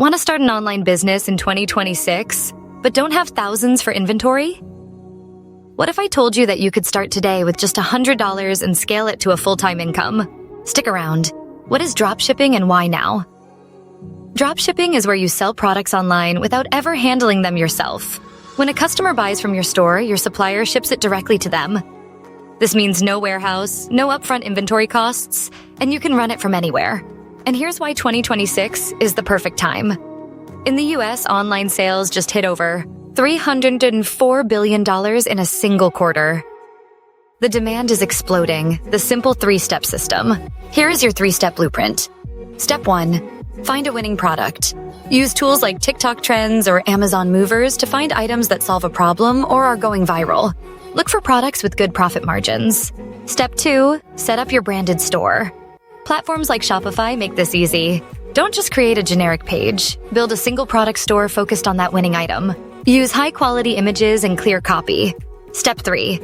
Want to start an online business in 2026, but don't have thousands for inventory? What if I told you that you could start today with just $100 and scale it to a full-time income? Stick around. What is dropshipping and why now? Dropshipping is where you sell products online without ever handling them yourself. When a customer buys from your store, your supplier ships it directly to them. This means no warehouse, no upfront inventory costs, and you can run it from anywhere. And here's why 2026 is the perfect time. In the US, online sales just hit over $304 billion in a single quarter. The demand is exploding. The simple 3-step system. Here is your 3-step blueprint. Step 1. Find a winning product. Use tools like TikTok trends or Amazon movers to find items that solve a problem or are going viral. Look for products with good profit margins. Step 2. Set up your branded store. Platforms like Shopify make this easy. Don't just create a generic page. Build a single product store focused on that winning item. Use high-quality images and clear copy. Step 3.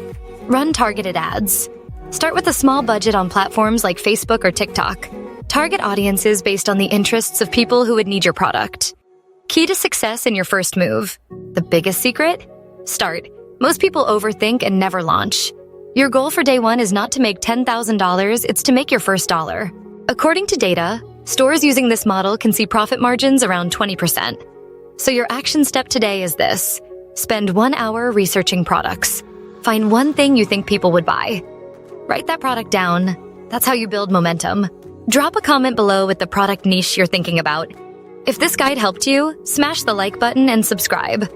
Run targeted ads. Start with a small budget on platforms like Facebook or TikTok. Target audiences based on the interests of people who would need your product. Key to success in your first move. The biggest secret? Start. Most people overthink and never launch. Your goal for day 1 is not to make $10,000, it's to make your first dollar. According to data, stores using this model can see profit margins around 20%. So your action step today is this. Spend 1 hour researching products. Find one thing you think people would buy. Write that product down. That's how you build momentum. Drop a comment below with the product niche you're thinking about. If this guide helped you, smash the like button and subscribe.